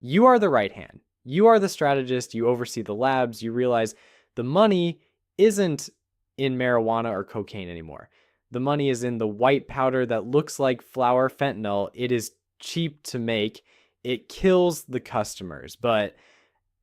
You are the right hand. You are the strategist. You oversee the labs. You realize the money isn't in marijuana or cocaine anymore. The money is in the white powder that looks like flour fentanyl. It is cheap to make. It kills the customers, but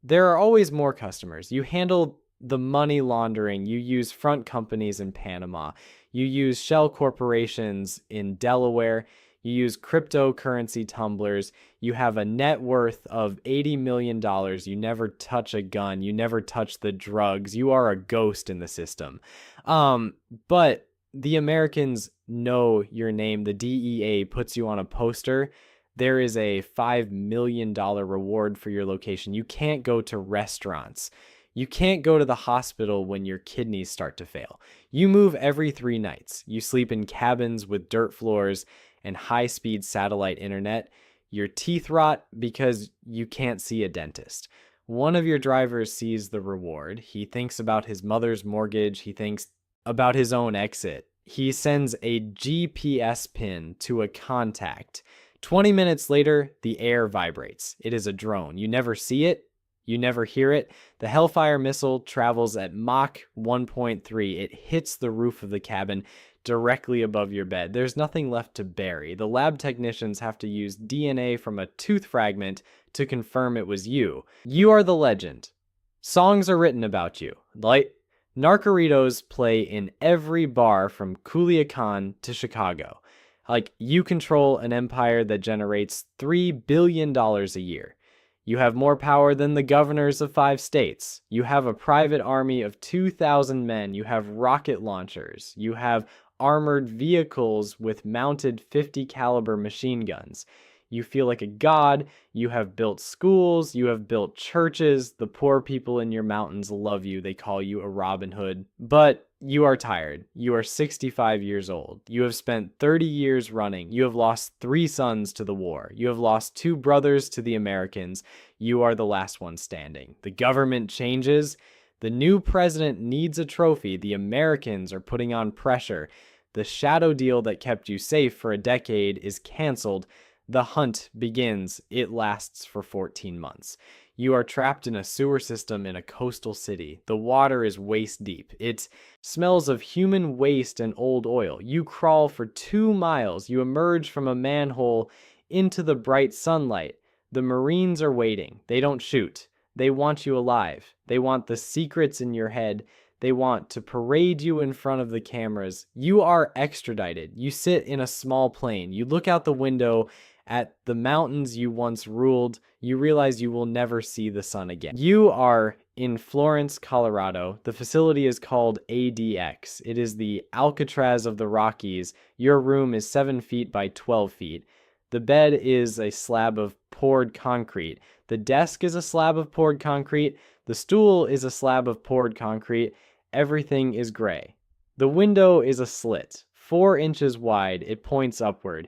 there are always more customers. You handle the money laundering. You use front companies in Panama. You use shell corporations in Delaware. You use cryptocurrency tumblers. You have a net worth of $80 million. You never touch a gun. You never touch the drugs. You are a ghost in the system. But the Americans know your name. The DEA puts you on a poster. There is a $5 million reward for your location. You can't go to restaurants. You can't go to the hospital when your kidneys start to fail. You move every 3 nights. You sleep in cabins with dirt floors and high-speed satellite internet. Your teeth rot because you can't see a dentist. One of your drivers sees the reward. He thinks about his mother's mortgage. He thinks about his own exit. He sends a GPS pin to a contact. 20 minutes later, the air vibrates. It is a drone. You never see it. You never hear it. The Hellfire missile travels at Mach 1.3. It hits the roof of the cabin directly above your bed. There's nothing left to bury. The lab technicians have to use DNA from a tooth fragment to confirm it was you. You are the legend. Songs are written about you. Like Narcoritos play in every bar from Culiacan to Chicago. Like, you control an empire that generates $3 billion a year. You have more power than the governors of 5 states. You have a private army of 2,000 men. You have rocket launchers. You have armored vehicles with mounted 50 caliber machine guns. You feel like a god. You have built schools. You have built churches. The poor people in your mountains love you. They call you a Robin Hood. But you are tired. You are 65 years old. You have spent 30 years running. You have lost 3 sons to the war. You have lost 2 brothers to the Americans. You are the last one standing. The government changes. The new president needs a trophy. The Americans are putting on pressure. The shadow deal that kept you safe for a decade is canceled. The hunt begins. It lasts for 14 months. You are trapped in a sewer system in a coastal city. The water is waist deep. It smells of human waste and old oil. You crawl for 2 miles. You emerge from a manhole into the bright sunlight. The Marines are waiting. They don't shoot. They want you alive. They want the secrets in your head. They want to parade you in front of the cameras. You are extradited. You sit in a small plane. You look out the window at the mountains you once ruled. You realize you will never see the sun again. You are in Florence, Colorado. The facility is called ADX. It is the Alcatraz of the Rockies. Your room is 7 feet by 12 feet. The bed is a slab of poured concrete. The desk is a slab of poured concrete. The stool is a slab of poured concrete. Everything is gray. The window is a slit, 4 inches wide. It points upward.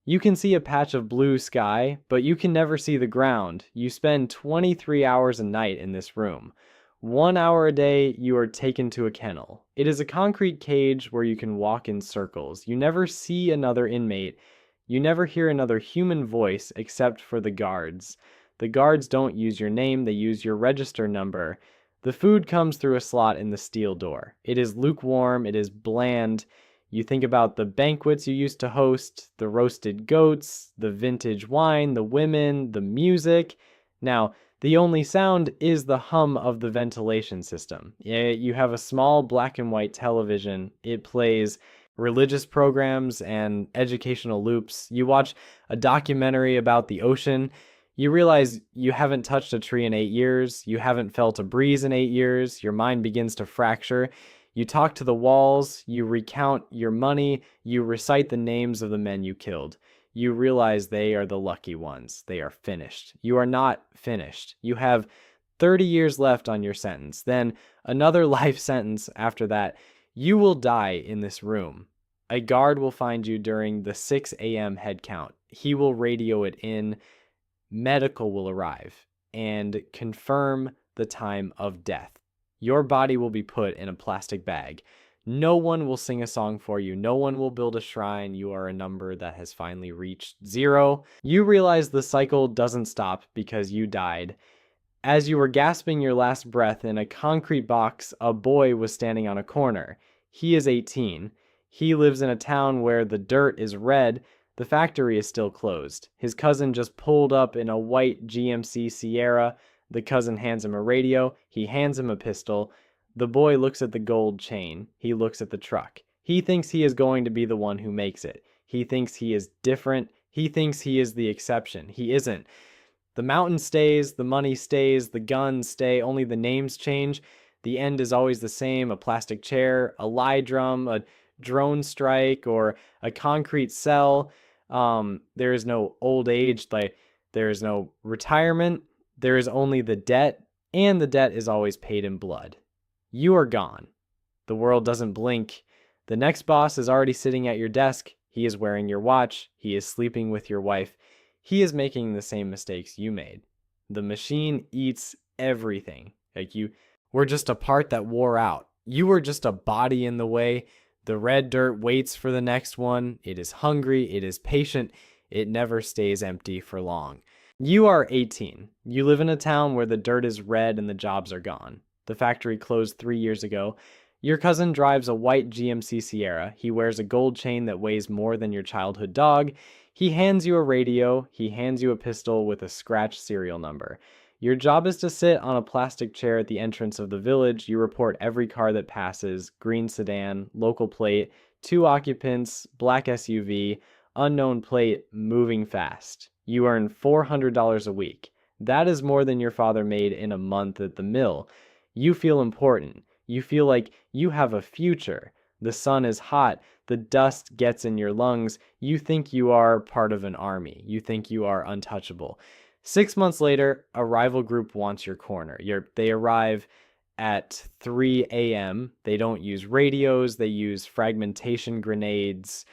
You can see a patch of blue sky, but you can never see the ground. You spend 23 hours a night in this room. 1 hour a day, you are taken to a kennel. It is a concrete cage where you can walk in circles. You never see another inmate. You never hear another human voice except for the guards. The guards don't use your name, they use your register number. The food comes through a slot in the steel door. It is lukewarm, it is bland. You think about the banquets you used to host, the roasted goats, the vintage wine, the women, the music. Now, the only sound is the hum of the ventilation system. You have a small black and white television. It plays religious programs and educational loops. You watch a documentary about the ocean. You realize you haven't touched a tree in 8 years. You haven't felt a breeze in 8 years. Your mind begins to fracture. You talk to the walls. You recount your money. You recite the names of the men you killed. You realize they are the lucky ones. They are finished. You are not finished. You have 30 years left on your sentence. Then another life sentence after that. You will die in this room. A guard will find you during the 6 a.m. head count. He will radio it in. Medical will arrive and confirm the time of death. Your body will be put in a plastic bag. No one will sing a song for you. No one will build a shrine. You are a number that has finally reached 0. You realize the cycle doesn't stop because you died. As you were gasping your last breath in a concrete box, a boy was standing on a corner. He is 18. He lives in a town where the dirt is red. The factory is still closed. His cousin just pulled up in a white GMC Sierra. The cousin hands him a radio. He hands him a pistol. The boy looks at the gold chain. He looks at the truck. He thinks he is going to be the one who makes it. He thinks he is different. He thinks he is the exception. He isn't. The mountain stays, the money stays, the guns stay, only the names change. The end is always the same: a plastic chair, a lie drum, a drone strike, or a concrete cell. There is no old age, like there is no retirement. There is only the debt, and the debt is always paid in blood. You are gone. The world doesn't blink. The next boss is already sitting at your desk. He is wearing your watch. He is sleeping with your wife. He is making the same mistakes you made. The machine eats everything. Like, you were just a part that wore out. You were just a body in the way. The red dirt waits for the next one. It is hungry. It is patient. It never stays empty for long. You are 18. You live in a town where the dirt is red and the jobs are gone. The factory closed 3 years ago. Your cousin drives a white GMC Sierra. He wears a gold chain that weighs more than your childhood dog. He hands you a radio. He hands you a pistol with a scratched serial number. Your job is to sit on a plastic chair at the entrance of the village. You report every car that passes: green sedan, local plate, 2 occupants, black SUV, unknown plate, moving fast. You earn $400 a week. That is more than your father made in a month at the mill. You feel important. You feel like you have a future. The sun is hot. The dust gets in your lungs. You think you are part of an army. You think you are untouchable. 6 months later, a rival group wants your corner. They arrive at 3 a.m. They don't use radios. They use fragmentation grenades.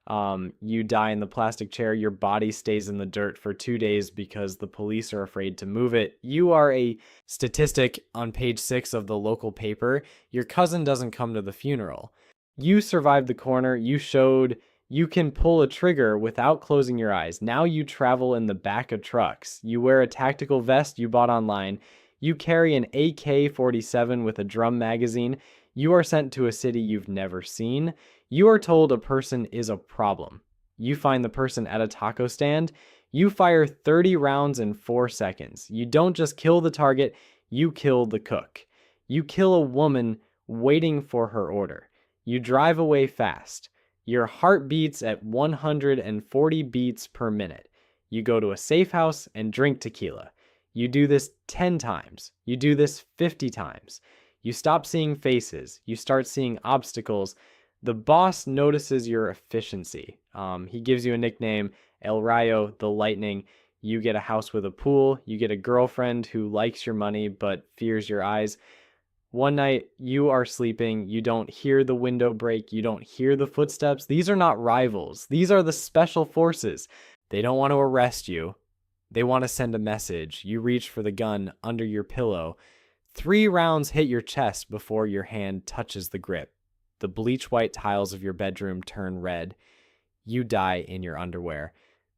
You die in the plastic chair. Your body stays in the dirt for 2 days because the police are afraid to move it. You are a statistic on page 6 of the local paper. Your cousin doesn't come to the funeral. You survived the corner. You showed you can pull a trigger without closing your eyes. Now you travel in the back of trucks. You wear a tactical vest you bought online. You carry an AK-47 with a drum magazine. You are sent to a city you've never seen. You are told a person is a problem. You find the person at a taco stand. You fire 30 rounds in 4 seconds. You don't just kill the target, you kill the cook. You kill a woman waiting for her order. You drive away fast. Your heart beats at 140 beats per minute. You go to a safe house and drink tequila. You do this 10 times. You do this 50 times. You stop seeing faces. You start seeing obstacles. The boss notices your efficiency. He gives you a nickname, El Rayo, the Lightning. You get a house with a pool. You get a girlfriend who likes your money but fears your eyes. One night, you are sleeping. You don't hear the window break. You don't hear the footsteps. These are not rivals. These are the special forces. They don't want to arrest you. They want to send a message. You reach for the gun under your pillow. 3 rounds hit your chest before your hand touches the grip. The bleach white tiles of your bedroom turn red. You die in your underwear.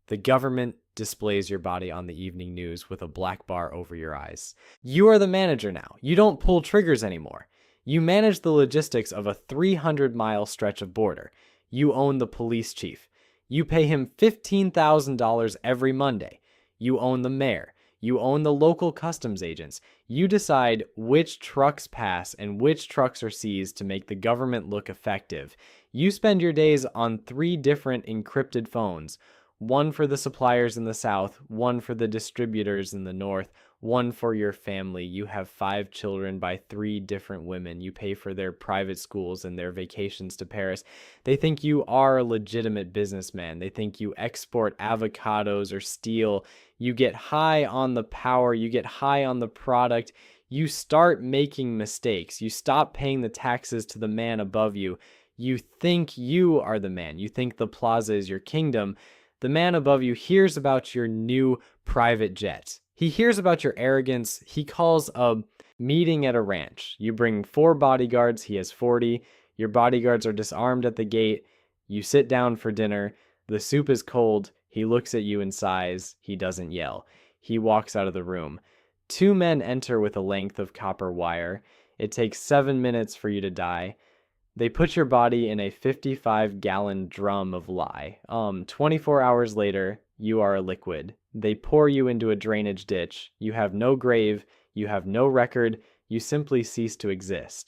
The government displays your body on the evening news with a black bar over your eyes. You are the manager now. You don't pull triggers anymore. You manage the logistics of a 300-mile stretch of border. You own the police chief. You pay him $15,000 every Monday. You own the mayor. You own the local customs agents. You decide which trucks pass and which trucks are seized to make the government look effective. You spend your days on 3 different encrypted phones. One for the suppliers in the south, one for the distributors in the north, one for your family. You have 5 children by 3 different women. You pay for their private schools and their vacations to Paris. They think you are a legitimate businessman. They think you export avocados or steel. You get high on the power. You get high on the product. You start making mistakes. You stop paying the taxes to the man above you. You think you are the man. You think the plaza is your kingdom. The man above you hears about your new private jet. He hears about your arrogance. He calls a meeting at a ranch. You bring 4 bodyguards. He has 40. Your bodyguards are disarmed at the gate. You sit down for dinner. The soup is cold. He looks at you and sighs. He doesn't yell. He walks out of the room. 2 men enter with a length of copper wire. It takes 7 minutes for you to die. They put your body in a 55-gallon drum of lye. 24 hours later, you are a liquid. They pour you into a drainage ditch. You have no grave. You have no record. You simply cease to exist.